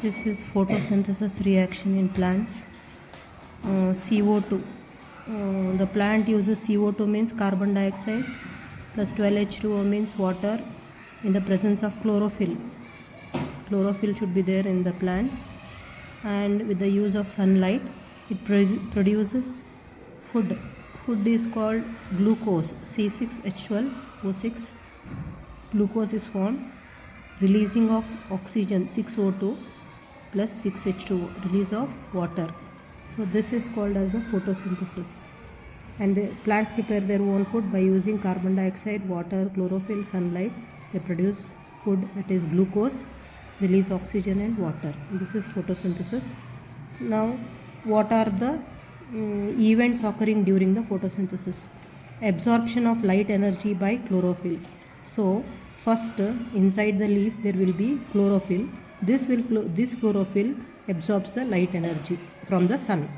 This is photosynthesis reaction in plants. CO2. The plant uses CO2 means carbon dioxide plus 12H2O means water in the presence of chlorophyll. Chlorophyll should be there in the plants, and with the use of sunlight it produces food. Food is called glucose, C6H12O6. Glucose is formed, releasing of oxygen 6O2 plus 6H2O, release of water. So this is called as a photosynthesis. And the plants prepare their own food by using carbon dioxide, water, chlorophyll, sunlight. They produce food, that is glucose, release oxygen and water. This is photosynthesis. Now, what are the events occurring during the photosynthesis? Absorption of light energy by chlorophyll. So first, inside the leaf there will be chlorophyll. This chlorophyll absorbs the light energy from the sun.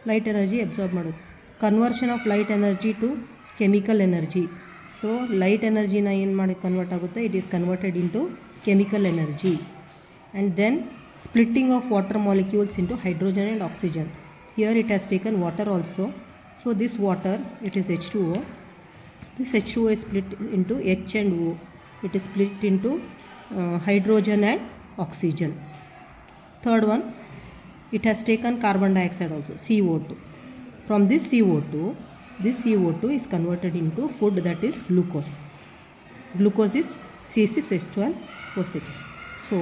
Light energy absorb ಮಾಡೋದು. Conversion of light energy to chemical energy. So light energy na ಏನು ಮಾಡಿ convert ಆಗುತ್ತೆ? It is converted into chemical energy. And then splitting of water molecules into hydrogen and oxygen. Here it has taken water also. So this water, it is H2O. This H2O is split into H and O. It is split into hydrogen and oxygen. Third one, it has taken carbon dioxide also, CO2. From this CO2 is converted into food, that is glucose. Glucose is C6H12O6. So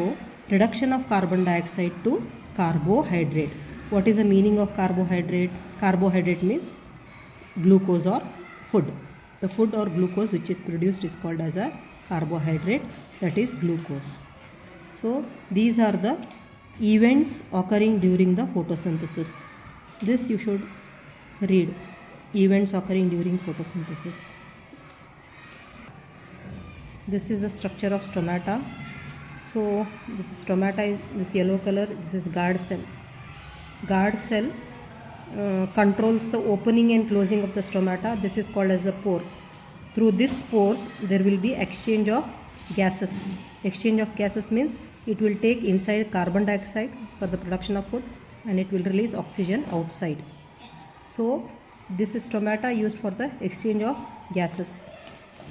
reduction of carbon dioxide to carbohydrate. What is the meaning of carbohydrate? Carbohydrate means glucose or food. The food or glucose which is produced is called as a carbohydrate, that is glucose. So these are the events occurring during the photosynthesis. This you should read, events occurring during photosynthesis. This is the structure of stomata. So this is stomata, this yellow color, this is guard cell. Guard cell controls the opening and closing of the stomata. This is called as the pore. Through this pores there will be exchange of gases. Exchange of gases means it will take inside carbon dioxide for the production of food and it will release oxygen outside. So this is stomata used for the exchange of gases.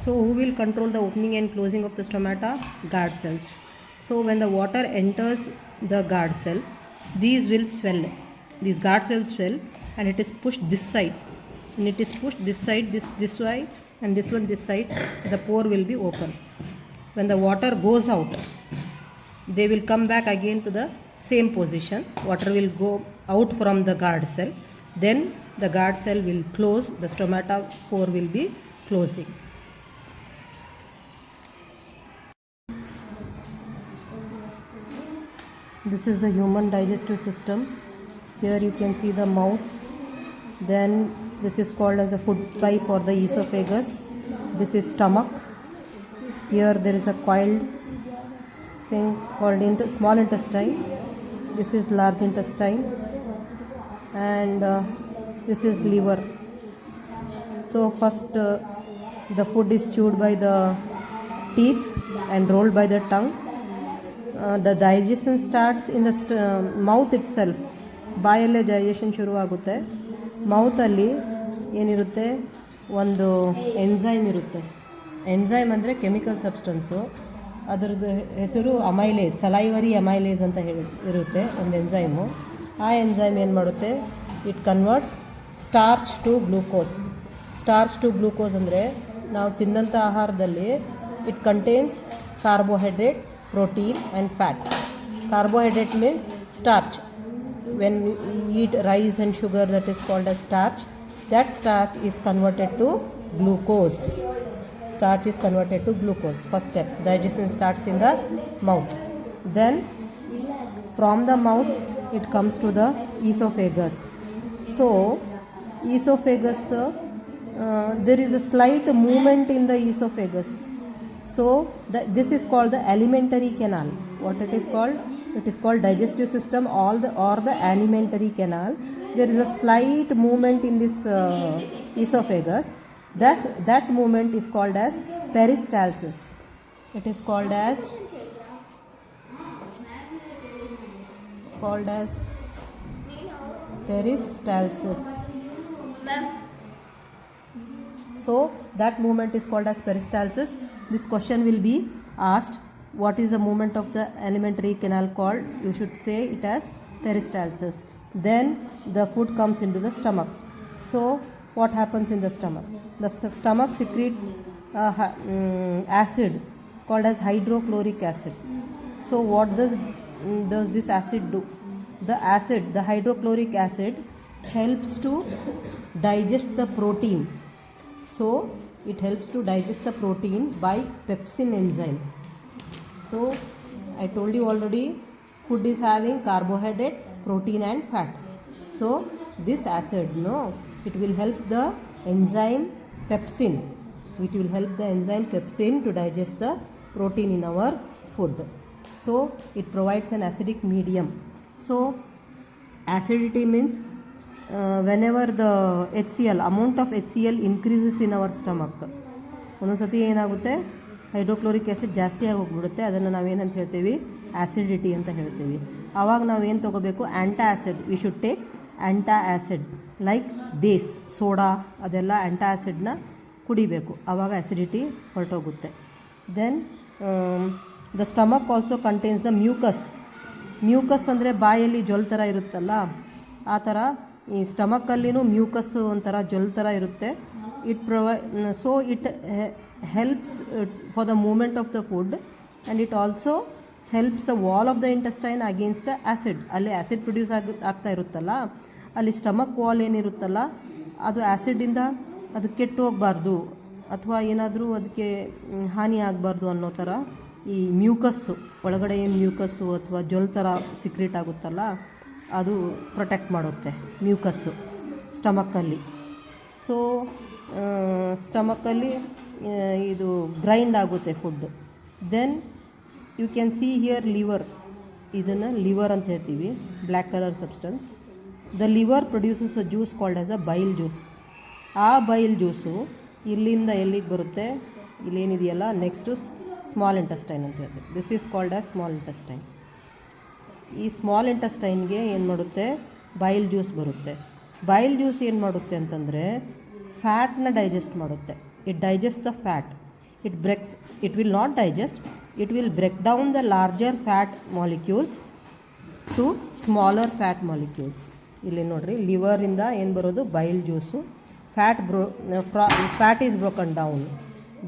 So who will control the opening and closing of the stomata? Guard cells. So when the water enters the guard cell, these will swell. These guards will swell and it is pushed this side. And it is pushed this side, this side, and this one this side. The pore will be open. When the water goes out, they will come back again to the same position. Water will go out from the guard cell. Then the guard cell will close. The stomata pore will be closing. This is the human digestive system. Here you can see the mouth. Then this is called as the food pipe or the esophagus. This is stomach. Here there is a coiled thing called small intestine. This is large intestine. And this is liver. So first the food is chewed by the teeth and rolled by the tongue. The digestion starts in the mouth itself. ಬಾಯಲ್ಲೇ digestion ಶುರು ಆಗುತ್ತೆ. ಮೌತಲ್ಲಿ ಏನಿರುತ್ತೆ, ಒಂದು enzyme ಇರುತ್ತೆ. Enzyme ಅಂದರೆ chemical substance. ಅದರದ್ದು ಹೆಸರು amylase, salivary amylase ಅಂತ ಇರುತ್ತೆ ಒಂದು ಎನ್ಸೈಮು. ಆ ಎನ್ಸೈಮ್ ಏನು ಮಾಡುತ್ತೆ, it converts starch to glucose. Starch to glucose ಅಂದರೆ ನಾವು ತಿಂದಂಥ ಆಹಾರದಲ್ಲಿ it contains carbohydrate, protein and fat. Carbohydrate means starch. When we eat rice and sugar, that is called as starch. That starch is converted to glucose. Starch is converted to glucose. First step, digestion starts in the mouth. Then from the mouth it comes to the esophagus. So esophagus, there is a slight movement in the esophagus. So this is called the alimentary canal. What it is called? It is called digestive system or the alimentary canal. There is a slight movement in this esophagus. That movement is called as peristalsis. It is called as called as peristalsis. So that movement is called as peristalsis. This question will be asked, what is the movement of the alimentary canal called? You should say it as peristalsis. Then the food comes into the stomach. So what happens in the stomach? The stomach secretes acid called as hydrochloric acid. So what does this acid do? The hydrochloric acid helps to digest the protein. So it helps to digest the protein by pepsin enzyme. So I told you already, food is having carbohydrate, protein and fat. So this acid, it will help the enzyme pepsin. It will help the enzyme pepsin to digest the protein in our food. So it provides an acidic medium. So acidity means whenever the HCl, amount of HCl increases in our stomach, ಒಂದೊಂದು ಸತಿ ಏನಾಗುತ್ತೆ, hydrochloric acid ಜಾಸ್ತಿ ಆಗಿ ಹೋಗ್ಬಿಡುತ್ತೆ. ಅದನ್ನು ನಾವೇನಂತ ಹೇಳ್ತೀವಿ, acidity ಅಂತ ಹೇಳ್ತೀವಿ. ಆವಾಗ ನಾವೇನು ತೊಗೋಬೇಕು, antacid. We should take antacid like base, soda, ಅದೆಲ್ಲ ಆ್ಯಂಟಾ ಆ್ಯಸಿಡ್ನ ಕುಡಿಬೇಕು. ಆವಾಗ ಆ್ಯಸಿಡಿಟಿ ಹೊರಟೋಗುತ್ತೆ. Then the stomach also contains the mucus. Mucus ಅಂದರೆ ಬಾಯಲ್ಲಿ ಜೊಲ್ ಥರ ಇರುತ್ತಲ್ಲ, ಆ ಥರ ಈ ಸ್ಟಮಕ್ಕಲ್ಲಿನೂ ಮ್ಯೂಕಸ್ ಒಂಥರ ಜೊಲ್ ಥರ ಇರುತ್ತೆ. It so it helps for the movement of the food and it also helps the wall of the intestine against the acid. ಅಲ್ಲಿ ಆ್ಯಸಿಡ್ ಪ್ರೊಡ್ಯೂಸ್ ಆಗ್ತಾ ಇರುತ್ತಲ್ಲ, ಅಲ್ಲಿ ಸ್ಟಮಕ್ ವಾಲ್ ಏನಿರುತ್ತಲ್ಲ, ಅದು ಆ್ಯಸಿಡಿಂದ ಅದು ಕೆಟ್ಟು ಹೋಗಬಾರ್ದು ಅಥವಾ ಏನಾದರೂ ಅದಕ್ಕೆ ಹಾನಿ ಆಗಬಾರ್ದು ಅನ್ನೋ ಥರ ಈ ಮ್ಯೂಕಸ್ಸು, ಒಳಗಡೆ ಏನು ಮ್ಯೂಕಸ್ಸು ಅಥವಾ ಜೊಲ್ ಥರ ಸಿಕ್ರೇಟ್ ಆಗುತ್ತಲ್ಲ, ಅದು ಪ್ರೊಟೆಕ್ಟ್ ಮಾಡುತ್ತೆ ಮ್ಯೂಕಸ್ಸು ಸ್ಟಮಕ್ಕಲ್ಲಿ. ಸೊ ಸ್ಟಮಕ್ಕಲ್ಲಿ ಇದು ಗ್ರೈಂಡ್ ಆಗುತ್ತೆ food. Then you can see here liver. ಇದನ್ನು ಲಿವರ್ ಅಂತ ಹೇಳ್ತೀವಿ, black colour substance. The liver produces a juice called as a bile juice. ಆ ಬೈಲ್ ಜ್ಯೂಸು ಇಲ್ಲಿಂದ ಎಲ್ಲಿಗೆ ಬರುತ್ತೆ, ಇಲ್ಲೇನಿದೆಯಲ್ಲ ನೆಕ್ಸ್ಟು ಸ್ಮಾಲ್ ಇಂಟೆಸ್ಟೈನ್ ಅಂತ ಹೇಳ್ತೀವಿ. This is called as small intestine. ಈ ಸ್ಮಾಲ್ ಇಂಟೆಸ್ಟೈನ್ಗೆ ಏನು ಮಾಡುತ್ತೆ, ಬೈಲ್ ಜ್ಯೂಸ್ ಬರುತ್ತೆ. ಬೈಲ್ ಜ್ಯೂಸ್ ಏನು ಮಾಡುತ್ತೆ ಅಂತಂದರೆ ಫ್ಯಾಟ್ನ ಡೈಜೆಸ್ಟ್ ಮಾಡುತ್ತೆ. It digest the fat. It will not digest, it will break down the larger fat molecules to smaller fat molecules. ಇಲ್ಲಿ ನೋಡಿರಿ, ಲಿವರಿಂದ ಏನು ಬರೋದು, bile juice. Fat is broken down.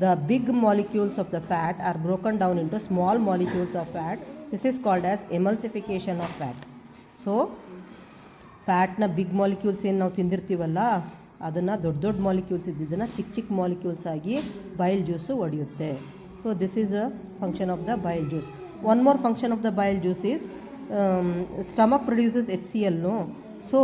The big molecules of the fat are broken down into small molecules of fat. This is called as emulsification of fat. So ಫ್ಯಾಟ್ನ big molecules ಏನು ನಾವು ತಿಂದಿರ್ತೀವಲ್ಲ, ಅದನ್ನು ದೊಡ್ಡ ದೊಡ್ಡ ಮಾಲಿಕ್ಯೂಲ್ಸ್ ಇದ್ದಿದ್ದನ್ನು ಚಿಕ್ಕ ಚಿಕ್ಕ molecules ಆಗಿ bile juice ಒಡೆಯುತ್ತೆ. So this is a function of the bile juice. One more function of the bile juice is stomach produces HCl. So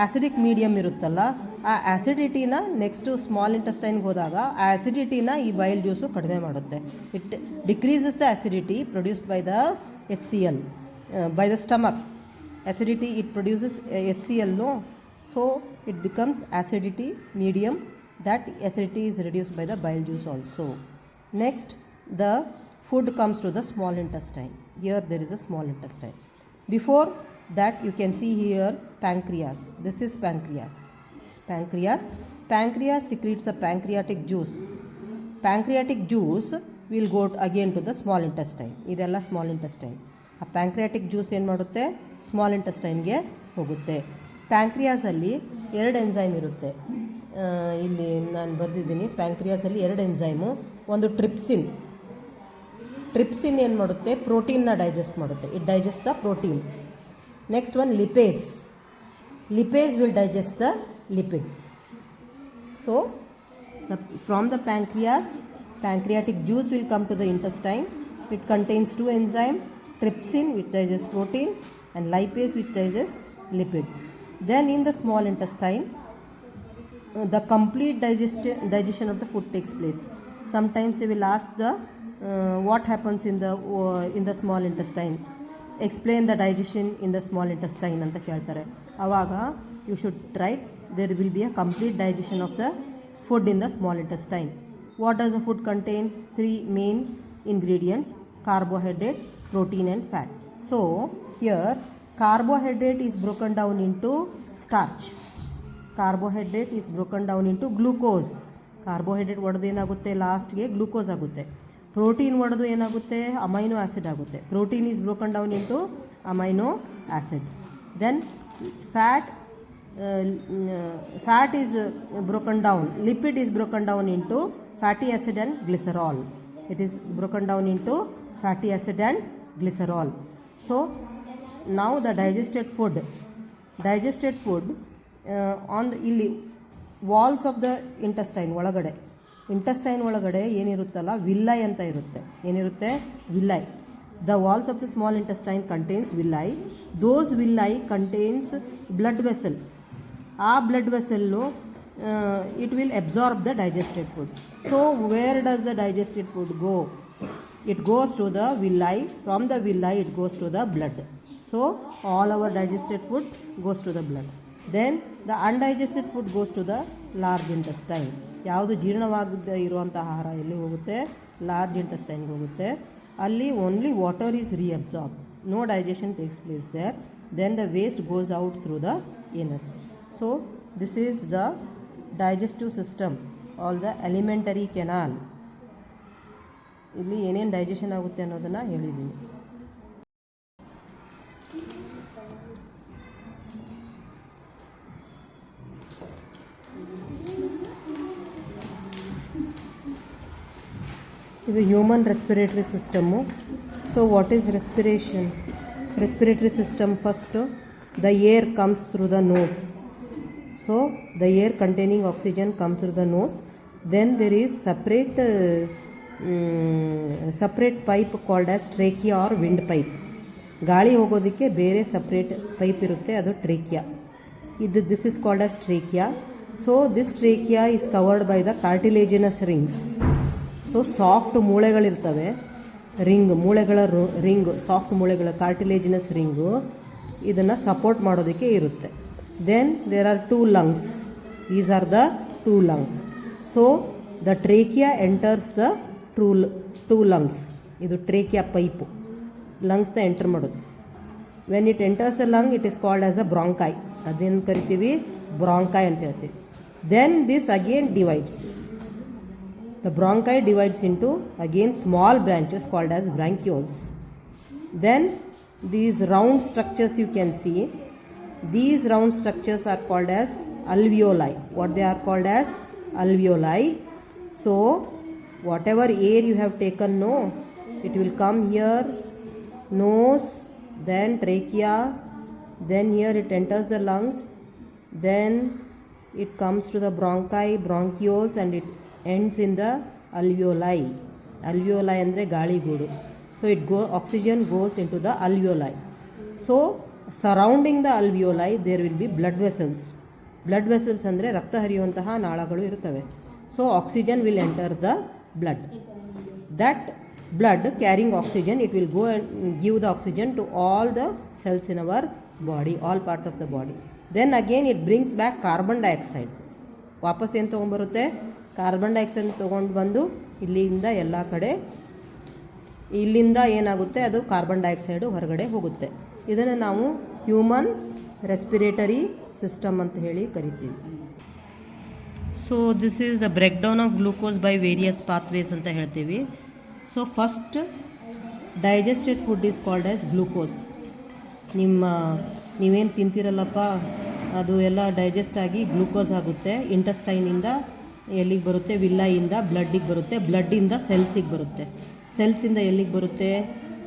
acidic medium ಇರುತ್ತಲ್ಲ, ಆ ಆ್ಯಸಿಡಿಟಿನ ನೆಕ್ಸ್ಟು ಸ್ಮಾಲ್ ಇಂಟೆಸ್ಟೈನ್ಗೆ ಹೋದಾಗ ಆ ಆ್ಯಸಿಡಿಟಿನ ಈ ಬೈಲ್ ಜ್ಯೂಸು ಕಡಿಮೆ ಮಾಡುತ್ತೆ. It decreases the acidity produced by the HCl by the stomach. acidity, it produces HCl, so it becomes acidity medium. That acidity is reduced by the bile juice also. Next, the food comes to the small intestine. Here there is a small intestine. Before that, you can see here pancreas. This is pancreas. Pancreas secretes a pancreatic juice. Pancreatic juice will go again to the small intestine. ಇದೆಲ್ಲ small intestine. ಆ pancreatic juice ಏನು ಮಾಡುತ್ತೆ, small ಇಂಟೆಸ್ಟೈನ್ಗೆ ಹೋಗುತ್ತೆ. ಪ್ಯಾಂಕ್ರಿಯಾಸಲ್ಲಿ 2 enzyme ಇರುತ್ತೆ. ಇಲ್ಲಿ ನಾನು ಬರೆದಿದ್ದೀನಿ, ಪ್ಯಾಂಕ್ರಿಯಾಸಲ್ಲಿ 2 ಎಂಜೈಮು. ಒಂದು ಟ್ರಿಪ್ಸಿನ್ ಏನು ಮಾಡುತ್ತೆ, ಪ್ರೋಟೀನ್ನ ಡೈಜೆಸ್ಟ್ ಮಾಡುತ್ತೆ. It digest the protein. Next one lipase will digest the lipid. So from the pancreatic juice will come to the intestine. It contains 2 enzymes, trypsin which digests protein and lipase which digests lipid. Then in the small intestine, the complete digestion of the food takes place. Sometimes they will ask the what happens in the small intestine. Explain the digestion in the small intestine anta keltare. Avaga you should write there will be a complete digestion of the food in the small intestine. What does the food contain? 3 main ingredients: carbohydrate, protein and fat. So here carbohydrate is broken down into starch. Carbohydrate is broken down into glucose. Carbohydrate ಒಡೆದು ಏನಾಗುತ್ತೆ ಲಾಸ್ಟ್ಗೆ glucose ಆಗುತ್ತೆ. Protein ಒಡೆದು ಏನಾಗುತ್ತೆ amino acid ಆಗುತ್ತೆ. Protein is broken down into amino acid. Then fat is broken down, lipid is broken down into fatty acid and glycerol. It is broken down into fatty acid and glycerol. So now the digested food on the ಇಲ್ಲಿ walls of the intestine ಒಳಗಡೆ ಏನಿರುತ್ತಲ್ಲ villi ಅಂತ ಇರುತ್ತೆ. ಏನಿರುತ್ತೆ villi. The walls of the small intestine contains villi. Those villi contains blood vessel. ಆ blood vessel it will absorb the digested food. So where does the digested food go? It goes to the villi. From the villi it goes to the blood. So all our digested food goes to the blood. Then the undigested food goes to the large intestine. ಯಾವುದು ಜೀರ್ಣವಾಗದೇ ಇರುವಂಥ ಆಹಾರ ಎಲ್ಲಿ ಹೋಗುತ್ತೆ? Large ಇಂಟೆಸ್ಟೈನ್ಗೆ ಹೋಗುತ್ತೆ. ಅಲ್ಲಿ only water is reabsorb. No digestion takes place there. Then the waste goes out through the anus. So this is the digestive system all the alimentary canal. ಇಲ್ಲಿ ಏನೇನು ಡೈಜೆಷನ್ ಆಗುತ್ತೆ ಅನ್ನೋದನ್ನು ಹೇಳಿದ್ದೀನಿ. ಇದು human respiratory system. So what is respiration? Respiratory system first the air comes through the nose. So the air containing oxygen comes through the nose. Then there is separate pipe called as trachea or windpipe. ಗಾಳಿ ಹೋಗೋದಕ್ಕೆ ಬೇರೆ separate pipe ಇರುತ್ತೆ, ಅದು trachea. This is called as trachea. So this trachea is covered by the cartilaginous rings. So soft ಮೂಳೆಗಳಿರ್ತವೆ, ಮೂಳೆಗಳ ring, soft ಮೂಳೆಗಳ cartilaginous ring ಇದನ್ನು support ಮಾಡೋದಕ್ಕೆ ಇರುತ್ತೆ. Then there are two lungs. These are the two lungs. So the trachea enters the two lungs. ಇದು trachea pipe ಲಂಗ್ಸ್ನ enter ಮಾಡೋದು. When it enters a lung it is called as a bronchi. ಅದೇನು ಕರಿತೀವಿ? Bronchi ಅಂತ ಹೇಳ್ತೀವಿ. Then this again divides. The bronchi divides into again small branches called as bronchioles. Then these round structures you can see. These round structures are called as alveoli. What they are called as? Alveoli. So whatever air you have taken, no, it will come here, nose, then trachea, then here it enters the lungs, then it comes to the bronchi, bronchioles, and it ends in the alveoli. Alveoli andre ಗಾಳಿ ಗೂಡು. So oxygen goes into the alveoli. So surrounding the alveoli there will be blood vessels. Blood vessels ಅಂದರೆ ರಕ್ತ ಹರಿಯುವಂತಹ ನಾಳಗಳು ಇರುತ್ತವೆ. So oxygen will enter the blood. That blood carrying oxygen, it will go and give the oxygen to all the cells in our body, all parts of the body. Then again it brings back carbon dioxide. ವಾಪಸ್ ಏನು ತೊಗೊಂಡ್ಬರುತ್ತೆ? Carbon dioxide ತೊಗೊಂಡು ಬಂದು ಇಲ್ಲಿಂದ ಎಲ್ಲ ಕಡೆ, ಇಲ್ಲಿಂದ ಏನಾಗುತ್ತೆ ಅದು ಕಾರ್ಬನ್ ಡೈಆಕ್ಸೈಡು ಹೊರಗಡೆ ಹೋಗುತ್ತೆ. ಇದನ್ನು ನಾವು ಹ್ಯೂಮನ್ ರೆಸ್ಪಿರೇಟರಿ ಸಿಸ್ಟಮ್ ಅಂತ ಹೇಳಿ ಕರಿತೀವಿ. So this is the break down of glucose by various pathways ಅಂತ ಹೇಳ್ತೀವಿ. So first digested food is called as glucose. ನೀವೇನು ತಿಂತೀರಲ್ಲಪ್ಪ ಅದು ಎಲ್ಲ ಡೈಜೆಸ್ಟ್ ಆಗಿ ಗ್ಲೂಕೋಸ್ ಆಗುತ್ತೆ. ಇಂಟೆಸ್ಟೈನಿಂದ ಎಲ್ಲಿಗೆ ಬರುತ್ತೆ? ವಿಲ್ಲೈಯಿಂದ ಬ್ಲಡ್ಡಿಗೆ ಬರುತ್ತೆ, ಬ್ಲಡ್ಡಿಂದ ಸೆಲ್ಸಿಗೆ ಬರುತ್ತೆ, ಸೆಲ್ಸಿಂದ ಎಲ್ಲಿಗೆ ಬರುತ್ತೆ?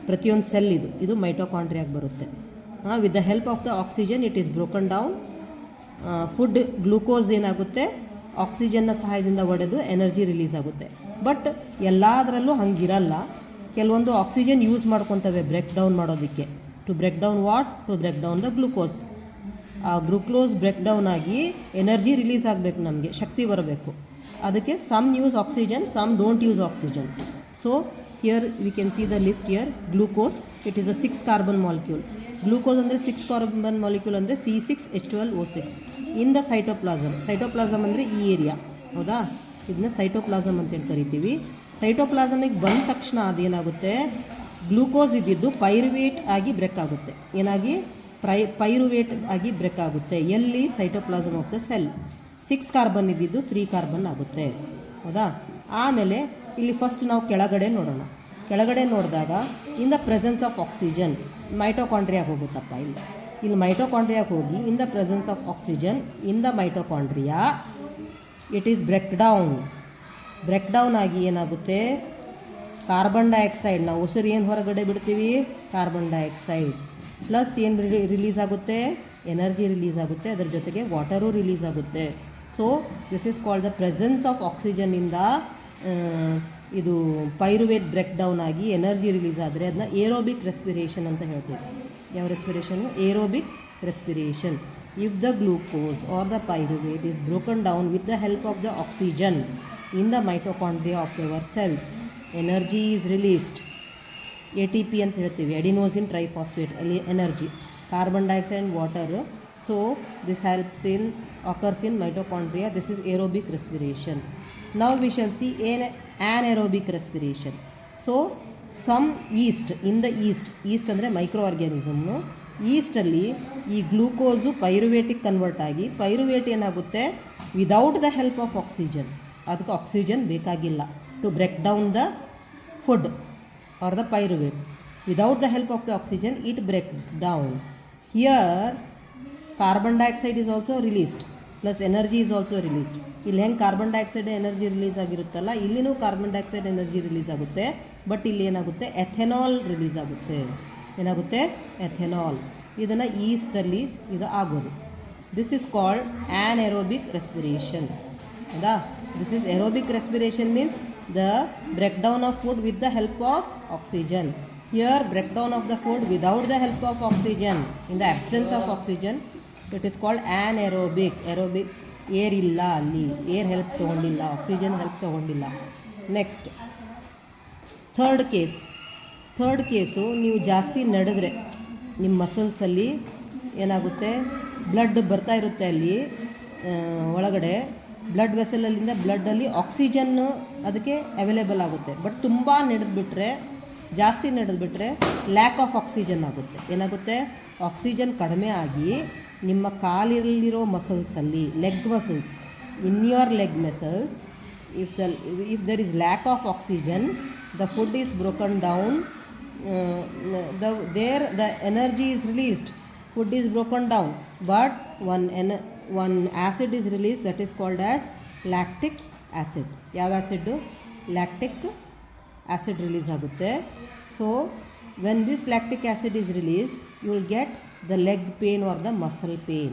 ಪ್ರತಿಯೊಂದು ಸೆಲ್ ಇದು ಮೈಟೋಕಾಂಡ್ರಿಯಾಗಿ ಬರುತ್ತೆ. With the help of the oxygen it is broken down. Food glucose ಏನಾಗುತ್ತೆ? ಆಕ್ಸಿಜನ್ನ ಸಹಾಯದಿಂದ ಒಡೆದು ಎನರ್ಜಿ ರಿಲೀಸ್ ಆಗುತ್ತೆ. ಬಟ್ ಎಲ್ಲದರಲ್ಲೂ ಹಂಗಿರಲ್ಲ. ಕೆಲವೊಂದು ಆಕ್ಸಿಜನ್ ಯೂಸ್ ಮಾಡ್ಕೊತವೆ ಬ್ರೇಕ್ ಡೌನ್ ಮಾಡೋದಕ್ಕೆ. To break down what? To break down the glucose. ಆ ಗ್ಲೂಕೋಸ್ ಬ್ರೇಕ್ ಡೌನ್ ಆಗಿ ಎನರ್ಜಿ ರಿಲೀಸ್ ಆಗಬೇಕು, ನಮಗೆ ಶಕ್ತಿ ಬರಬೇಕು. ಅದಕ್ಕೆ some use oxygen, some don't use oxygen. So here we can see the list here. Glucose, it is a 6 carbon molecule. Glucose ಅಂದರೆ 6 carbon molecule ಅಂದರೆ C6H12O6 in the cytoplasm. cytoplasm ಅಂದರೆ ಈ area, ಹೌದಾ? ಇದನ್ನ ಸೈಟೋಪ್ಲಾಸಮ್ ಅಂತೇಳಿ ಕರಿತೀವಿ. ಸೈಟೋಪ್ಲಾಸಮಿಗೆ ಬಂದ ತಕ್ಷಣ ಅದೇನಾಗುತ್ತೆ? ಗ್ಲೂಕೋಸ್ ಇದ್ದಿದ್ದು ಪೈರುವೇಟ್ ಆಗಿ ಬ್ರೇಕ್ ಆಗುತ್ತೆ. ಏನಾಗಿ ಪೈರುವೇಟ್ ಆಗಿ ಬ್ರೇಕ್ ಆಗುತ್ತೆ. ಎಲ್ಲಿ? Cytoplasm of the cell. 6 carbon ಇದ್ದಿದ್ದು 3 ಕಾರ್ಬನ್ ಆಗುತ್ತೆ. ಹೌದಾ? ಆಮೇಲೆ ಇಲ್ಲಿ ಫಸ್ಟ್ ನಾವು ಕೆಳಗಡೆ ನೋಡೋಣ. ಕೆಳಗಡೆ ನೋಡಿದಾಗ in the presence of oxygen ಮೈಟೋಕಾಂಡ್ರಿಯಾಗೆ ಹೋಗುತ್ತಪ್ಪ. ಇಲ್ಲಿ ಮೈಟೋಕಾಂಡ್ರಿಯಾಗೆ ಹೋಗಿ in the presence of oxygen in the mitochondria it is break down ಆಗಿ ಏನಾಗುತ್ತೆ? ಕಾರ್ಬನ್ ಡೈಆಕ್ಸೈಡ್, ನಾವು ಉಸಿರು ಏನು ಹೊರಗಡೆ ಬಿಡ್ತೀವಿ? ಕಾರ್ಬನ್ ಡೈಆಕ್ಸೈಡ್ ಪ್ಲಸ್ ಏನು ರಿಲೀಸ್ ಆಗುತ್ತೆ? ಎನರ್ಜಿ ರಿಲೀಸ್ ಆಗುತ್ತೆ. ಅದರ ಜೊತೆಗೆ ವಾಟರು ರಿಲೀಸ್ ಆಗುತ್ತೆ. So this is called the presence of ಆಕ್ಸಿಜನ್ನಿಂದ ಇದು ಪೈರುವೇಟ್ ಬ್ರೇಕ್ ಡೌನ್ ಆಗಿ ಎನರ್ಜಿ ರಿಲೀಸ್ ಆದರೆ ಅದನ್ನ ಏರೋಬಿಕ್ ರೆಸ್ಪಿರೇಷನ್ ಅಂತ ಹೇಳ್ತೀವಿ. ಯಾವ ರೆಸ್ಪಿರೇಷನ್ನು? Aerobic respiration. If the glucose or the pyruvate is broken down with the help of the oxygen in the mitochondria of your cells, energy is released. ATP ಅಂತ ಹೇಳ್ತೀವಿ, adenosine triphosphate. ಅಲ್ಲಿ energy, carbon dioxide and water. So this helps in occurs in mitochondria. This is aerobic respiration. Now we shall see anaerobic respiration. So some yeast in the yeast ಅಂದರೆ micro ಆರ್ಗ್ಯಾನಿಸಮ್ನು. ಈಸ್ಟಲ್ಲಿ ಈ glucose ಪೈರುವೇಟಿಗೆ convert ಆಗಿ pyruvate ಏನಾಗುತ್ತೆ? Without the help of oxygen, ಅದಕ್ಕೆ oxygen ಬೇಕಾಗಿಲ್ಲ to break down the food or the pyruvate. Without the help of the oxygen it breaks down. Here carbon dioxide is also released plus energy is also released. ಇಲ್ಲಿ ಹೆಂಗೆ carbon dioxide energy release ಆಗಿರುತ್ತಲ್ಲ, ಇಲ್ಲಿನೂ carbon dioxide energy release ಆಗುತ್ತೆ. But ಇಲ್ಲಿ ಏನಾಗುತ್ತೆ? Ethanol release ಆಗುತ್ತೆ. ಏನಾಗುತ್ತೆ? Ethanol. ಇದನ್ನು ಈಸ್ಟಲ್ಲಿ ಇದು ಆಗೋದು. This is called anaerobic respiration. ಹೌದಾ? This is aerobic respiration means the break down of food with the help of oxygen. Here breakdown of the food without the help of oxygen, in the absence of oxygen, it is called anaerobic. Aerobic, air illa alli, air help ತಗೊಂಡಿಲ್ಲ, oxygen help ತಗೊಂಡಿಲ್ಲ. Next third case, ನೀವು ಜಾಸ್ತಿ ನಡೆದ್ರೆ ನಿಮ್ಮ ಮಸಲ್ಸಲ್ಲಿ ಏನಾಗುತ್ತೆ? Blood ಬರ್ತಾ ಇರುತ್ತೆ ಅಲ್ಲಿ ಒಳಗಡೆ, ಬ್ಲಡ್ ವೆಸಲಲ್ಲಿಂದ ಬ್ಲಡ್ಡಲ್ಲಿ ಆಕ್ಸಿಜನ್ನು ಅದಕ್ಕೆ ಅವೈಲೇಬಲ್ ಆಗುತ್ತೆ. ಬಟ್ ತುಂಬ ಜಾಸ್ತಿ ನಡೆದ್ಬಿಟ್ರೆ ಲ್ಯಾಕ್ ಆಫ್ ಆಕ್ಸಿಜನ್ ಆಗುತ್ತೆ. ಏನಾಗುತ್ತೆ? ಆಕ್ಸಿಜನ್ ಕಡಿಮೆ ಆಗಿ ನಿಮ್ಮ ಕಾಲಿರಲಿರೋ ಮಸಲ್ಸಲ್ಲಿ, leg muscles, in your leg muscles, if there is lack of oxygen, the food is broken down, the energy is released, food is broken down, but one acid is released that is called as lactic acid. ಯಾವ acid? Lactic acid release ಆಗುತ್ತೆ. So when this lactic acid is released, you will get the leg pain or the muscle pain.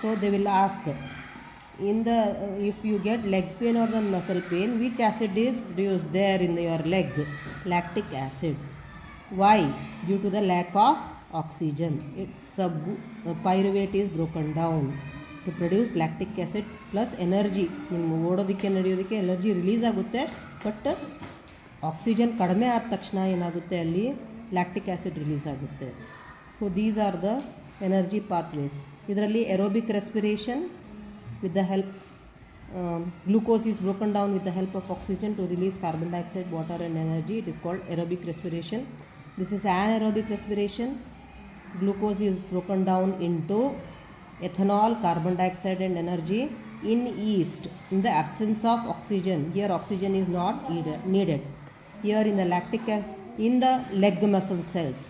So they will ask, if you get leg pain or the muscle pain, which acid is produced there in your leg? Lactic acid. Why? Due to the lack of oxygen. Pyruvate is broken down to produce lactic acid plus energy. ನಿಮ್ಮ ಓಡೋದಕ್ಕೆ ನಡೆಯೋದಕ್ಕೆ energy release ಆಗುತ್ತೆ. But oxygen ಕಡಿಮೆ ಆದ ತಕ್ಷಣ ಏನಾಗುತ್ತೆ? ಅಲ್ಲಿ lactic acid release ಆಗುತ್ತೆ. So these are the energy pathways. ಇದರಲ್ಲಿ aerobic respiration with the help glucose is broken down with the help of oxygen to release carbon dioxide, water and energy. It is called aerobic respiration. This is anaerobic respiration. Glucose is broken down into ethanol, carbon dioxide and energy in yeast in the absence of oxygen. Here oxygen is not needed. Here in the in the leg muscle cells,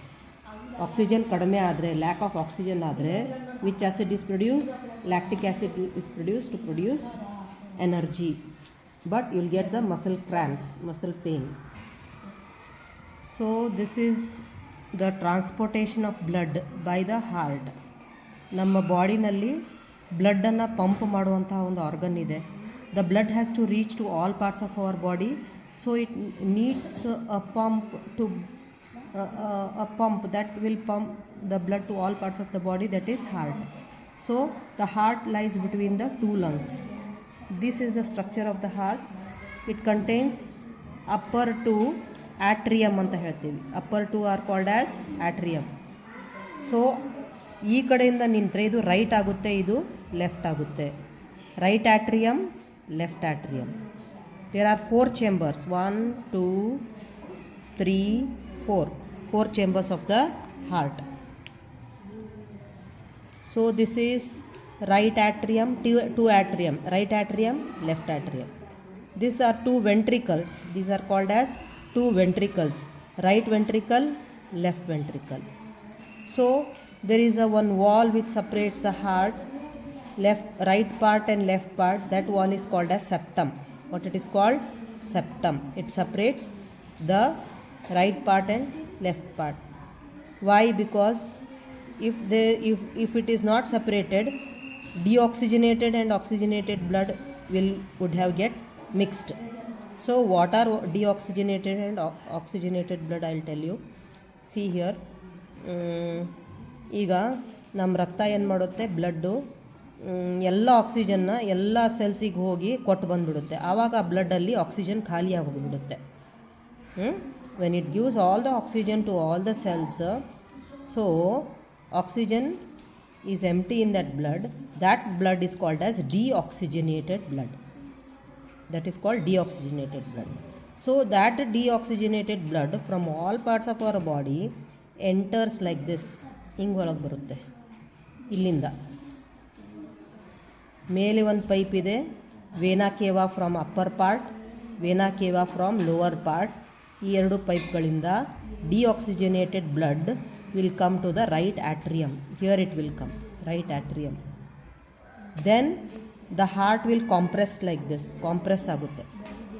oxygen kadame adre, lack of oxygen adre, which acid is produced? Lactic acid is produced to produce energy. But you will get the muscle cramps, muscle pain. So this is the transportation of blood by the heart. ನಮ್ಮ ಬಾಡಿನಲ್ಲಿ ಬ್ಲಡ್ಡನ್ನು pump ಮಾಡುವಂತಹ ಒಂದು organ ಇದೆ. The blood has to reach to all parts of our body. So it needs a pump that will pump the blood to all parts of the body, that is heart. So the heart lies between the two lungs. This is the structure of the heart. It contains upper two atrium ಅಂತ ಹೇಳ್ತೀವಿ. Upper two are called as atrium. So ಈ ಕಡೆಯಿಂದ ನಿಂತರೆ ಇದು right ಆಗುತ್ತೆ, ಇದು left ಆಗುತ್ತೆ. Right atrium, left atrium. There are 4 chambers, 1 2 3 four chambers of the heart. So this is right atrium, two atrium, right atrium, left atrium. These are two ventricles. These are called as two ventricles, right ventricle, left ventricle. So there is a one wall which separates the heart, right part and left part. That wall is called as septum. What it is called? Septum. It separates the right part and left part. Why? Because if it is not separated, deoxygenated and oxygenated blood would have get mixed. So what are deoxygenated and oxygenated blood? I will tell you. See here. ಈಗ ನಮ್ಮ ರಕ್ತ ಏನು ಮಾಡುತ್ತೆ, blood ಎಲ್ಲ ಆಕ್ಸಿಜನ್ನ ಎಲ್ಲ ಸೆಲ್ಸಿಗೆ ಹೋಗಿ ಕೊಟ್ಟು ಬಂದುಬಿಡುತ್ತೆ. ಆವಾಗ ಆ ಬ್ಲಡ್ಡಲ್ಲಿ ಆಕ್ಸಿಜನ್ ಖಾಲಿಯಾಗಿ ಹೋಗಿಬಿಡುತ್ತೆ. When it gives all the oxygen to all the cells, so oxygen is empty in that blood is called as deoxygenated blood. That is called deoxygenated blood. So that deoxygenated blood from all parts of our body enters like this. ಹಿಂಗೆ ಹೊರಗೆ ಬರುತ್ತೆ. ಇಲ್ಲಿಂದ ಮೇಲೆ ಒಂದು pipe ಇದೆ, vena cava from upper part, vena cava from lower part. ಈ ಎರಡು ಪೈಪ್ಗಳಿಂದ deoxygenated blood will come to the right atrium. Here it will come, right atrium. Then the heart will compress like this, compress ಆಗುತ್ತೆ.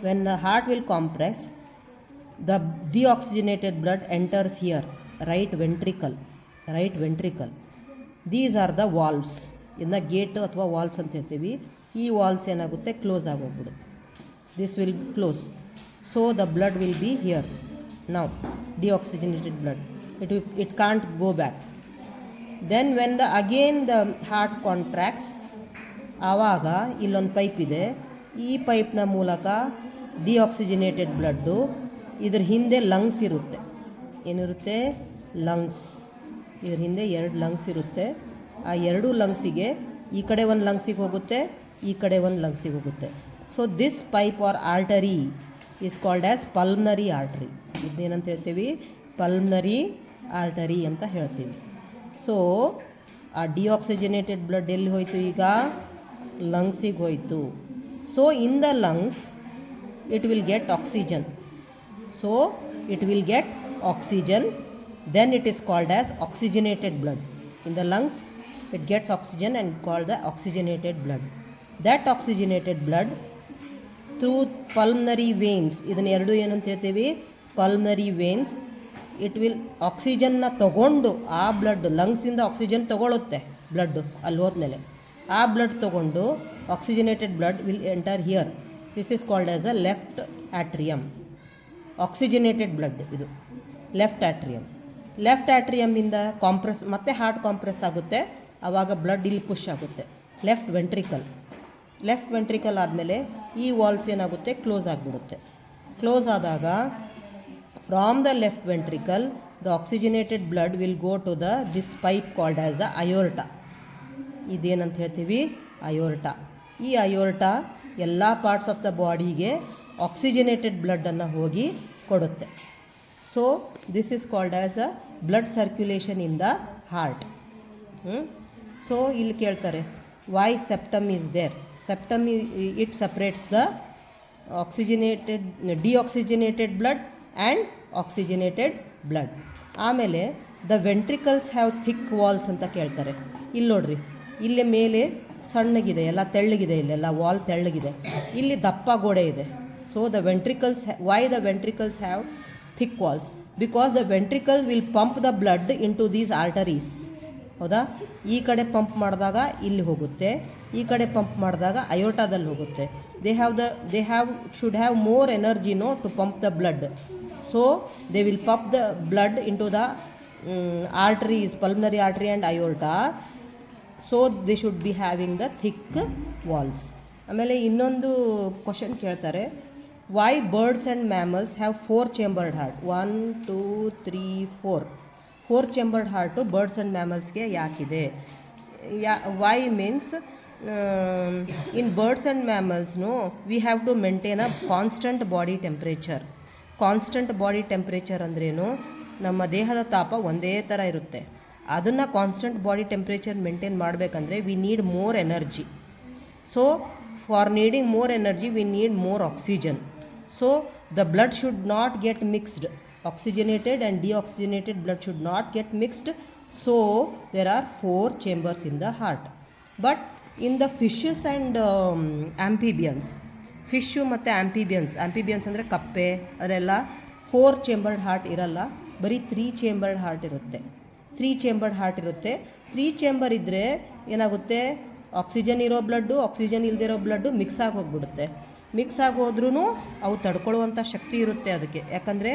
When the heart will compress, the deoxygenated blood enters here, right ventricle. These are the valves. ಇನ್ನು gate ಅಥವಾ valves ಅಂತ ಹೇಳ್ತೀವಿ. ಈ valves ಏನಾಗುತ್ತೆ, close ಆಗೋಗ್ಬಿಡುತ್ತೆ. This will close. So the blood will be here. Now deoxygenated blood, it can't go back. Then when again the heart contracts, ಆವಾಗ ಇಲ್ಲೊಂದು pipe ಇದೆ. ಈ ಪೈಪ್ನ ಮೂಲಕ ಡಿಆಕ್ಸಿಜನೇಟೆಡ್ ಬ್ಲಡ್ಡು, ಇದ್ರ ಹಿಂದೆ ಲಂಗ್ಸ್ ಇರುತ್ತೆ. ಏನಿರುತ್ತೆ? ಲಂಗ್ಸ್. ಇದ್ರ ಹಿಂದೆ 2 ಲಂಗ್ಸ್ ಇರುತ್ತೆ. ಆ 2 ಲಂಗ್ಸಿಗೆ, ಈ ಕಡೆ ಒಂದು ಲಂಗ್ಸಿಗೆ ಹೋಗುತ್ತೆ, ಈ ಕಡೆ ಒಂದು ಲಂಗ್ಸಿಗೆ ಹೋಗುತ್ತೆ. So this pipe or artery is called as pulmonary artery. ಇದನ್ನೇನಂತ ಹೇಳ್ತೀವಿ? ಪಲ್ಮನರಿ ಆರ್ಟರಿ ಅಂತ ಹೇಳ್ತೀವಿ. ಸೊ ಆ ಡಿಆಕ್ಸಿಜನೇಟೆಡ್ ಬ್ಲಡ್ ಎಲ್ಲಿ ಹೋಯಿತು? ಈಗ ಲಂಗ್ಸಿಗೆ ಹೋಯಿತು. So in the lungs it will get oxygen. So it will get oxygen, then it is called as oxygenated blood. In the lungs it gets oxygen and called the oxygenated blood. That oxygenated blood through pulmonary veins, ಇದನ್ನ ಎರಡು ಏನಂತ ಹೇಳ್ತೀವಿ? Pulmonary veins. It will ಆಕ್ಸಿಜನ್ನ ತಗೊಂಡು, ಆ blood ಲಂಗ್ಸಿಂದ oxygen ತಗೊಳುತ್ತೆ blood. ಅಲ್ಲಿ ಹೋದ್ಮೇಲೆ ಆ ಬ್ಲಡ್ ತಗೊಂಡು oxygenated blood will enter here. This is called as a left atrium. Oxygenated blood ಇದು ಲೆಫ್ಟ್ ಆಟ್ರಿಯಮ್. ಲೆಫ್ಟ್ ಆಟ್ರಿಯಮ್ಮಿಂದ ಕಾಂಪ್ರೆಸ್, ಮತ್ತೆ ಹಾರ್ಟ್ ಕಾಂಪ್ರೆಸ್ ಆಗುತ್ತೆ. ಆವಾಗ ಬ್ಲಡ್ ಇಲ್ಲಿ ಪುಷ್ ಆಗುತ್ತೆ. ಲೆಫ್ಟ್ ವೆಂಟ್ರಿಕಲ್ ಆದಮೇಲೆ ಈ ವಾಲ್ಸ್ ಏನಾಗುತ್ತೆ? ಕ್ಲೋಸ್ ಆಗಿಬಿಡುತ್ತೆ. ಕ್ಲೋಸ್ ಆದಾಗ from the left ventricle the oxygenated blood will go to this pipe called as a aorta. ಇದೇನಂತ ಹೇಳ್ತೀವಿ? ಅಯೋರ್ಟಾ. ಈ ಅಯೋರ್ಟಾ ಎಲ್ಲ ಪಾರ್ಟ್ಸ್ ಆಫ್ ದ ಬಾಡಿಗೆ ಆಕ್ಸಿಜನೇಟೆಡ್ ಬ್ಲಡ್ಡನ್ನು ಹೋಗಿ ಕೊಡುತ್ತೆ. So this is called as a blood circulation in the heart. So ಇಲ್ಲಿ ಕೇಳ್ತಾರೆ, why septum is there? Septum it separates the deoxygenated blood and oxygenated blood. ಆಮೇಲೆ the ventricles have thick walls ಅಂತ ಕೇಳ್ತಾರೆ. ಇಲ್ಲಿ ನೋಡ್ರಿ, ಇಲ್ಲೇ ಮೇಲೆ ಸಣ್ಣಗಿದೆ, ಎಲ್ಲ ತೆಳ್ಳಗಿದೆ, ಇಲ್ಲೆಲ್ಲ ವಾಲ್ ತೆಳ್ಳಗಿದೆ, ಇಲ್ಲಿ ದಪ್ಪ ಗೋಡೆ ಇದೆ. So the ventricles, why the ventricles have thick walls? Because the ventricle will pump the blood into these arteries. ಹೌದಾ? ಈ ಕಡೆ ಪಂಪ್ ಮಾಡಿದಾಗ ಇಲ್ಲಿ ಹೋಗುತ್ತೆ, ಈ ಕಡೆ ಪಂಪ್ ಮಾಡಿದಾಗ ಅಯೋಟಾದಲ್ಲಿ ಹೋಗುತ್ತೆ. They should have more energy to pump the blood. So they will pump the blood into the arteries, pulmonary artery and aorta. So they should be having the thick walls. ಆಮೇಲೆ ಇನ್ನೊಂದು question ಕೇಳ್ತಾರೆ, why birds and mammals have 4 chambered heart? 1 2 3 4 chambered heart birds and ಮ್ಯಾಮಲ್ಸ್ಗೆ ಯಾಕಿದೆ? Why means in birds and ಮ್ಯಾಮಲ್ಸ್ನು we have to maintain a constant body temperature. Constant body temperature ಅಂದ್ರೇನು? ನಮ್ಮ ದೇಹದ ತಾಪ ಒಂದೇ ಥರ ಇರುತ್ತೆ. ಅದನ್ನು ಕಾನ್ಸ್ಟೆಂಟ್ ಬಾಡಿ ಟೆಂಪ್ರೇಚರ್ ಮೇಂಟೈನ್ ಮಾಡಬೇಕಂದ್ರೆ we need more energy. So for needing more energy we need more oxygen. So the blood should not get mixed. Oxygenated and deoxygenated blood should not get mixed. So there are 4 chambers in the heart. But in the fishes and amphibians, fish ಮತ್ತು amphibians ಅಂದರೆ ಕಪ್ಪೆ ಅದೆಲ್ಲ 4 chambered heart ಇರಲ್ಲ, ಬರೀ 3 chambered heart ಇರುತ್ತೆ. 3 chambered heart ಇರುತ್ತೆ. 3 chamber ಇದ್ದರೆ ಏನಾಗುತ್ತೆ, ಆಕ್ಸಿಜನ್ ಇರೋ ಬ್ಲಡ್ಡು ಆಕ್ಸಿಜನ್ ಇಲ್ಲದಿರೋ ಬ್ಲಡ್ಡು ಮಿಕ್ಸ್ ಆಗಿ ಹೋಗ್ಬಿಡುತ್ತೆ. ಮಿಕ್ಸ್ ಆಗಿ ಹೋದ್ರೂ ಅವು ತಡ್ಕೊಳ್ಳುವಂಥ ಶಕ್ತಿ ಇರುತ್ತೆ ಅದಕ್ಕೆ. ಯಾಕಂದರೆ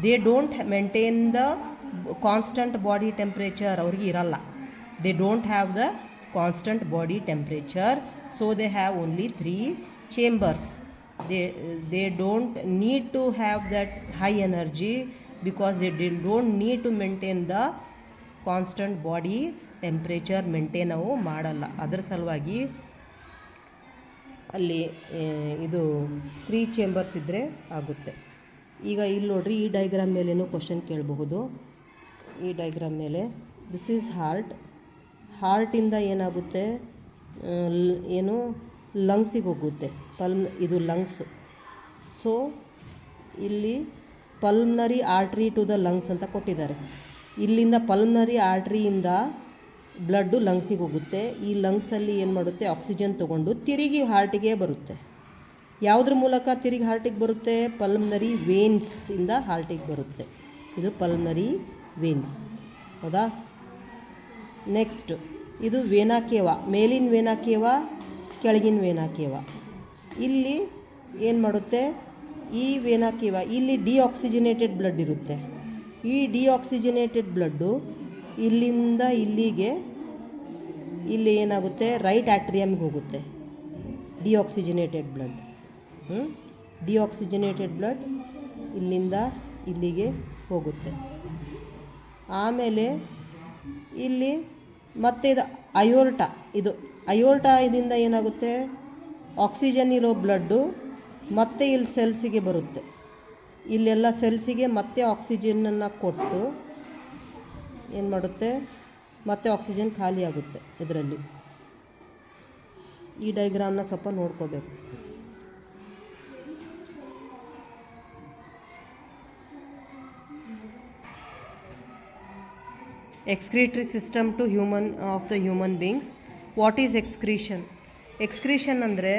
they don't maintain the constant body temperature, ಅವ್ರಿಗೆ ಇರಲ್ಲ. They don't have the constant body temperature. So they have only 3 chambers. They don't need to have that high energy because they don't need to maintain the constant body temperature maintain ಅವು ಮಾಡಲ್ಲ. ಅದರ ಸಲುವಾಗಿ ಅಲ್ಲಿ ಇದು 3 chambers ಇದ್ದರೆ ಆಗುತ್ತೆ. ಈಗ ಇಲ್ಲಿ ನೋಡ್ರಿ, ಈ ಡೈಗ್ರಾಮ್ ಮೇಲೇನು ಕ್ವಶನ್ ಕೇಳಬಹುದು. ಈ ಡೈಗ್ರಾಮ್ ಮೇಲೆ ದಿಸ್ ಈಸ್ ಹಾರ್ಟಿಂದ ಏನಾಗುತ್ತೆ, ಏನು ಲಂಗ್ಸಿಗೆ ಹೋಗುತ್ತೆ. ಇದು ಲಂಗ್ಸು. ಸೊ ಇಲ್ಲಿ pulmonary artery to the lungs ಅಂತ ಕೊಟ್ಟಿದ್ದಾರೆ. ಇಲ್ಲಿಂದ ಪಲ್ಮನರಿ ಆರ್ಟ್ರಿಯಿಂದ ಬ್ಲಡ್ಡು ಲಂಗ್ಸಿಗೆ ಹೋಗುತ್ತೆ. ಈ ಲಂಗ್ಸಲ್ಲಿ ಏನು ಮಾಡುತ್ತೆ, ಆಕ್ಸಿಜನ್ ತೊಗೊಂಡು ತಿರುಗಿ ಹಾರ್ಟಿಗೆ ಬರುತ್ತೆ. ಯಾವುದ್ರ ಮೂಲಕ ತಿರುಗಿ ಹಾರ್ಟಿಗೆ ಬರುತ್ತೆ, ಪಲ್ಮನರಿ ವೇನ್ಸಿಂದ ಹಾರ್ಟಿಗೆ ಬರುತ್ತೆ. ಇದು ಪಲ್ಮನರಿ ವೇನ್ಸ್, ಹೌದಾ. ನೆಕ್ಸ್ಟ್ ಇದು ವೇನಾಕೇವ, ಮೇಲಿನ ವೇನಾಕೇವ, ಕೆಳಗಿನ ವೇನಾಕೇವ. ಇಲ್ಲಿ ಏನು ಮಾಡುತ್ತೆ, ಈ ವೇನಾಕೇವ ಇಲ್ಲಿ ಡಿಆಕ್ಸಿಜನೇಟೆಡ್ ಬ್ಲಡ್ ಇರುತ್ತೆ. ಈ ಡಿಆಕ್ಸಿಜನೇಟೆಡ್ ಬ್ಲಡ್ಡು ಇಲ್ಲಿಂದ ಇಲ್ಲಿಗೆ, ಇಲ್ಲಿ ಏನಾಗುತ್ತೆ, ರೈಟ್ ಆಟ್ರಿಯಮ್ಗೆ ಹೋಗುತ್ತೆ ಡಿಆಕ್ಸಿಜನೇಟೆಡ್ ಬ್ಲಡ್. ಡಿಆಕ್ಸಿಜನೇಟೆಡ್ ಬ್ಲಡ್ ಇಲ್ಲಿಂದ ಇಲ್ಲಿಗೆ ಹೋಗುತ್ತೆ. ಆಮೇಲೆ ಇಲ್ಲಿ ಮತ್ತೆ ಇದು ಅಯೋರ್ಟಾ, ಇದರಿಂದ ಏನಾಗುತ್ತೆ, ಆಕ್ಸಿಜನ್ ಇರೋ ಬ್ಲಡ್ಡು ಮತ್ತೆ ಇಲ್ಲಿ ಸೆಲ್ಸಿಗೆ ಬರುತ್ತೆ. ಇಲ್ಲೆಲ್ಲ ಸೆಲ್ಸಿಗೆ ಮತ್ತೆ ಆಕ್ಸಿಜನನ್ನು ಕೊಟ್ಟು ಏನು ಮಾಡುತ್ತೆ, ಮತ್ತೆ ಆಕ್ಸಿಜನ್ ಖಾಲಿ ಆಗುತ್ತೆ ಇದರಲ್ಲಿ. ಈ ಡೈಗ್ರಾಮ್ನ ಸ್ವಲ್ಪ ನೋಡ್ಕೋಬೇಕು. Excretory system to human beings. What is excretion? Excretion ಅಂದರೆ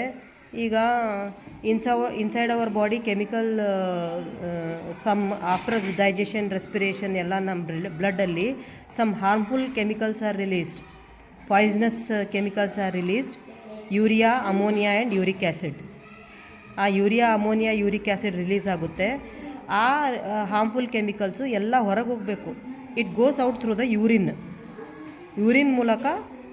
ಈಗ inside our body chemical some after digestion, respiration ಎಲ್ಲ ನಮ್ಮ ಬ್ಲಡ್ಡಲ್ಲಿ some harmful chemicals are released, poisonous chemicals are released, urea, ammonia and uric acid. ಆ urea, ammonia, uric acid release ಆಗುತ್ತೆ. ಆ harmful chemicals ಎಲ್ಲ ಹೊರಗೆ ಹೋಗಬೇಕು. It goes out through the urine ಮೂಲಕ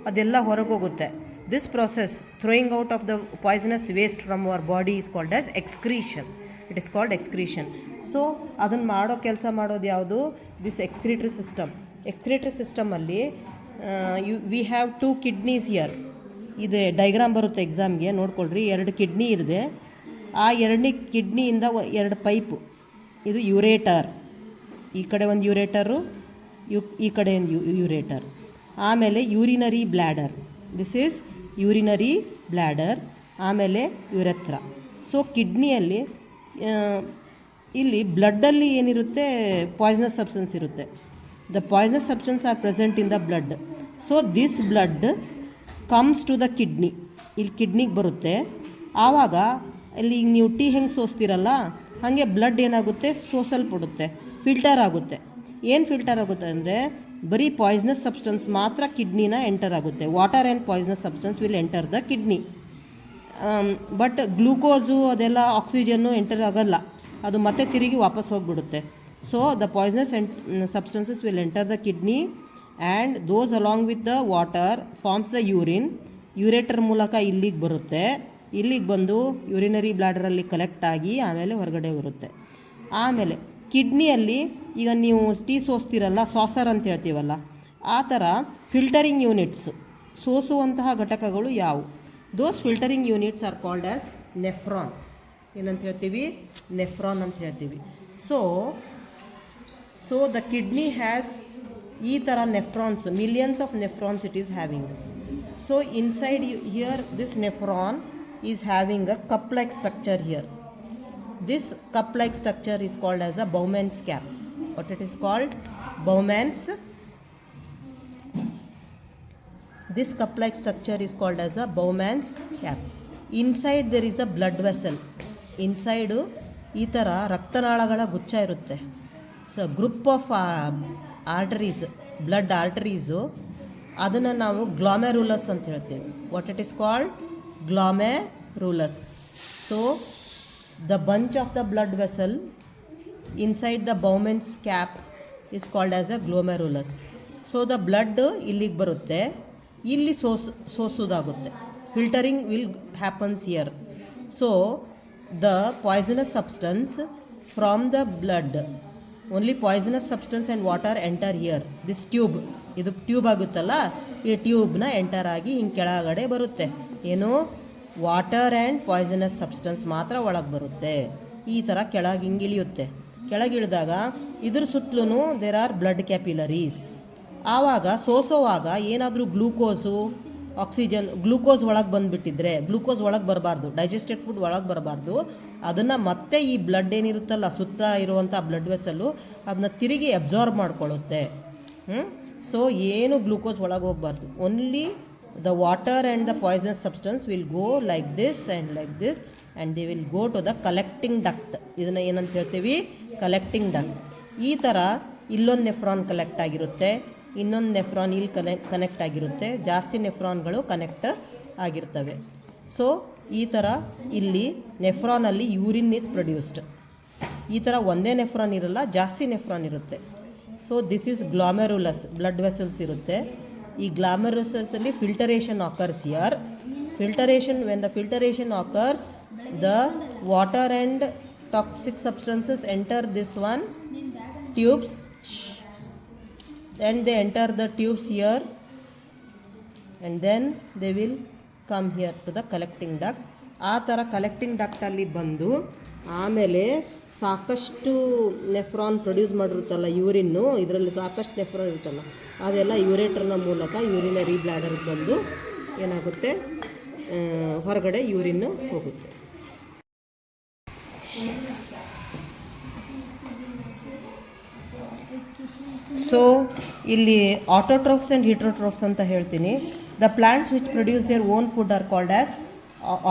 ಅದೆಲ್ಲ ಹೊರಗೆ ಹೋಗುತ್ತೆ. This process, throwing out of the poisonous waste from our body, is called as excretion. It is called excretion. So ಅದನ್ನು ಮಾಡೋದು ಯಾವುದು, ದಿಸ್ ಎಕ್ಸ್ಕ್ರೀಟರಿ ಸಿಸ್ಟಮ್. ಎಕ್ಸ್ಕ್ರೀಟರಿ ಸಿಸ್ಟಮಲ್ಲಿ ವಿ ಹ್ಯಾವ್ 2 kidneys ಹಿಯರ್. ಇದು diagram ಬರುತ್ತೆ ಎಕ್ಸಾಮ್ಗೆ, ನೋಡ್ಕೊಳ್ರಿ. 2 ಕಿಡ್ನಿ ಇದೆ. ಆ 2 ಕಿಡ್ನಿಯಿಂದ 2 ಪೈಪು. ಇದು ಯೂರೇಟರ್, ಈ ಕಡೆ ಒಂದು ಯೂರೇಟರು, ಈ ಕಡೆ ಒಂದು ಯೂರೇಟರ್. ಆಮೇಲೆ urinary bladder, this is urinary bladder. ಆಮೇಲೆ ಯುರೆಥ್ರಾ. ಸೊ ಕಿಡ್ನಿಯಲ್ಲಿ ಇಲ್ಲಿ ಬ್ಲಡ್ಡಲ್ಲಿ ಏನಿರುತ್ತೆ, ಪಾಯ್ಸನಸ್ ಸಬ್ಸ್ಟೆನ್ಸ್ ಇರುತ್ತೆ. The poisonous substance are present in the blood. So this blood comes to the kidney, ಇಲ್ಲಿ ಕಿಡ್ನಿಗೆ ಬರುತ್ತೆ. ಆವಾಗ ಇಲ್ಲಿ ನೀವು ಟೀ ಹೆಂಗೆ ಸೋಸ್ತಿರಲ್ಲ, ಹಾಗೆ ಬ್ಲಡ್ ಏನಾಗುತ್ತೆ, ಸೋಸಲ್ಪಡುತ್ತೆ, ಫಿಲ್ಟರ್ ಆಗುತ್ತೆ. ಏನು ಫಿಲ್ಟರ್ ಆಗುತ್ತೆ ಅಂದರೆ, ಬರೀ ಪಾಯ್ಸನಸ್ ಸಬ್ಸ್ಟೆನ್ಸ್ ಮಾತ್ರ ಕಿಡ್ನಿನ ಎಂಟರ್ ಆಗುತ್ತೆ. Water and poisonous substance will enter the kidney. But glucose ಅದೆಲ್ಲ ಆಕ್ಸಿಜನ್ನು ಎಂಟರ್ ಆಗಲ್ಲ, ಅದು ಮತ್ತೆ ತಿರುಗಿ ವಾಪಸ್ ಹೋಗಿಬಿಡುತ್ತೆ. So the poisonous substances will enter the kidney and those along with the water forms the urine. Ureter ಮೂಲಕ ಇಲ್ಲಿಗೆ ಬರುತ್ತೆ. ಇಲ್ಲಿಗೆ ಬಂದು ಯೂರಿನರಿ ಬ್ಲಾಡರಲ್ಲಿ ಕಲೆಕ್ಟ್ ಆಗಿ ಆಮೇಲೆ ಹೊರಗಡೆ ಬರುತ್ತೆ. ಆಮೇಲೆ ಕಿಡ್ನಿಯಲ್ಲಿ ಈಗ ನೀವು ಟೀ ಸೋಸ್ತಿರಲ್ಲ, ಸಾಸರ್ ಅಂತ ಹೇಳ್ತೀವಲ್ಲ, ಆ ಥರ ಫಿಲ್ಟರಿಂಗ್ ಯೂನಿಟ್ಸು, ಸೋಸುವಂತಹ ಘಟಕಗಳು ಯಾವುವು? Those filtering units are called as nephron. ಏನಂತ ಹೇಳ್ತೀವಿ? ನೆಫ್ರಾನ್ ಅಂತ ಹೇಳ್ತೀವಿ. ಸೊ ದ ಕಿಡ್ನಿ ಹ್ಯಾಸ್ ಈ ಥರ nephrons, millions of nephrons it is having. So inside here this nephron is having a cup like structure here. This cup-like structure is called as a Bowman's cap. What it is called? Bowman's. This cup-like structure is called as a Bowman's cap. Inside there is a blood vessel. Inside ಈ ಥರ ರಕ್ತನಾಳಗಳ ಗುಚ್ಛ ಇರುತ್ತೆ. So group of arteries, blood arteries, ಅದನ್ನು ನಾವು glomerulus ಅಂತ ಹೇಳ್ತೇವೆ. What it is called? Glomerulus. So the bunch of the blood vessel inside the Bowman's cap is called as a glomerulus. So the blood ಇಲ್ಲಿಗೆ ಬರುತ್ತೆ, ಇಲ್ಲಿ ಸೋಸೋದಾಗುತ್ತೆ. Filtering will happens here. So the poisonous substance from the blood, only poisonous substance and water enter here. This tube, ಇದು tube ಆಗುತ್ತಲ್ಲ, ಈ ಟ್ಯೂಬ್ನ enter ಆಗಿ ಹಿಂಗೆ ಕೆಳಗಡೆ ಬರುತ್ತೆ. ಏನು? ವಾಟರ್ ಆ್ಯಂಡ್ ಪಾಯ್ಸನಸ್ ಸಬ್ಸ್ಟೆನ್ಸ್ ಮಾತ್ರ ಒಳಗೆ ಬರುತ್ತೆ. ಈ ಥರ ಕೆಳಗೆ ಹಿಂಗೆ ಇಳಿಯುತ್ತೆ. ಕೆಳಗಿಳಿದಾಗ ಇದ್ರ ಸುತ್ತಲೂ ದೇರ್ ಆರ್ ಬ್ಲಡ್ ಕ್ಯಾಪಿಲರೀಸ್. ಆವಾಗ ಸೋಸೋವಾಗ ಏನಾದರೂ ಗ್ಲೂಕೋಸು, ಆಕ್ಸಿಜನ್, ಗ್ಲೂಕೋಸ್ ಒಳಗೆ ಬಂದುಬಿಟ್ಟಿದ್ರೆ, ಗ್ಲೂಕೋಸ್ ಒಳಗೆ ಬರಬಾರ್ದು, ಡೈಜೆಸ್ಟೆಡ್ ಫುಡ್ ಒಳಗೆ ಬರಬಾರ್ದು. ಅದನ್ನು ಮತ್ತೆ ಈ ಬ್ಲಡ್ ಏನಿರುತ್ತಲ್ಲ ಸುತ್ತ ಇರುವಂಥ ಬ್ಲಡ್ ವೆಸಲ್ಲು ಅದನ್ನ ತಿರುಗಿ ಅಬ್ಸಾರ್ಬ್ ಮಾಡ್ಕೊಳ್ಳುತ್ತೆ. ಸೊ ಏನು ಗ್ಲೂಕೋಸ್ ಒಳಗೆ ಹೋಗಬಾರ್ದು. Only the water and the poisonous substance will go like this and they will go to the collecting duct. ಇದನ್ನು ಏನಂತ ಹೇಳ್ತೀವಿ? Collecting duct. ಈ ಥರ ಇಲ್ಲೊಂದು ನೆಫ್ರಾನ್ ಕಲೆಕ್ಟ್ ಆಗಿರುತ್ತೆ, ಇನ್ನೊಂದು ನೆಫ್ರಾನ್ ಇಲ್ಲಿ ಕನೆಕ್ಟ್ ಆಗಿರುತ್ತೆ, ಜಾಸ್ತಿ ನೆಫ್ರಾನ್ಗಳು ಕನೆಕ್ಟ್ ಆಗಿರ್ತವೆ. ಸೊ ಈ ಥರ ಇಲ್ಲಿ ನೆಫ್ರಾನಲ್ಲಿ ಯೂರಿನ್ ಈಸ್ ಪ್ರೊಡ್ಯೂಸ್ಡ್. ಈ ಥರ ಒಂದೇ ನೆಫ್ರಾನ್ ಇರಲ್ಲ, ಜಾಸ್ತಿ ನೆಫ್ರಾನ್ ಇರುತ್ತೆ. So this is glomerulus, blood vessels ಇರುತ್ತೆ. ಈ ಗ್ಲಾಮೆರುಲಸಲ್ಲಿ filtration occurs here. Filtration, when the filtration occurs, the water and toxic substances enter this one tubes, and they enter the tubes here, and then they will come here to the collecting duct. ಆ ಥರ collecting ಡಕ್ಟಲ್ಲಿ ಬಂದು ಆಮೇಲೆ ಸಾಕಷ್ಟು nephron produce ಮಾಡಿರುತ್ತಲ್ಲ urine, ಇದರಲ್ಲಿ ಸಾಕಷ್ಟು nephron ಇರುತ್ತಲ್ಲ, ಅದೆಲ್ಲ ಯೂರೇಟ್ರನ ಮೂಲಕ ಯೂರಿನರಿ ಬ್ಲ್ಯಾಡರ್ಗೆ ಬಂದು ಏನಾಗುತ್ತೆ, ಹೊರಗಡೆ ಯೂರಿನ್ನು ಹೋಗುತ್ತೆ. ಸೊ ಇಲ್ಲಿ ಆಟೋಟ್ರೋಫ್ಸ್ ಆ್ಯಂಡ್ ಹಿಟ್ರೋಟ್ರೋಫ್ಸ್ ಅಂತ ಹೇಳ್ತೀನಿ. The plants which produce their own food R called as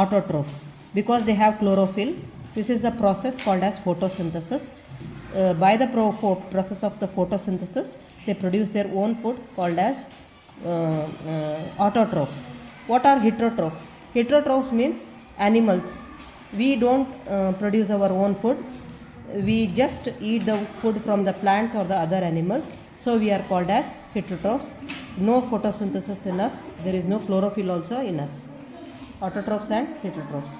autotrophs because they have chlorophyll. This is the process called as photosynthesis. By the process of the photosynthesis, they produce their own food called as autotrophs. What are heterotrophs? Heterotrophs means animals. We don't produce our own food. We just eat the food from the plants or the other animals. So we are called as heterotrophs. No photosynthesis in us. There is no chlorophyll also in us. Autotrophs and heterotrophs.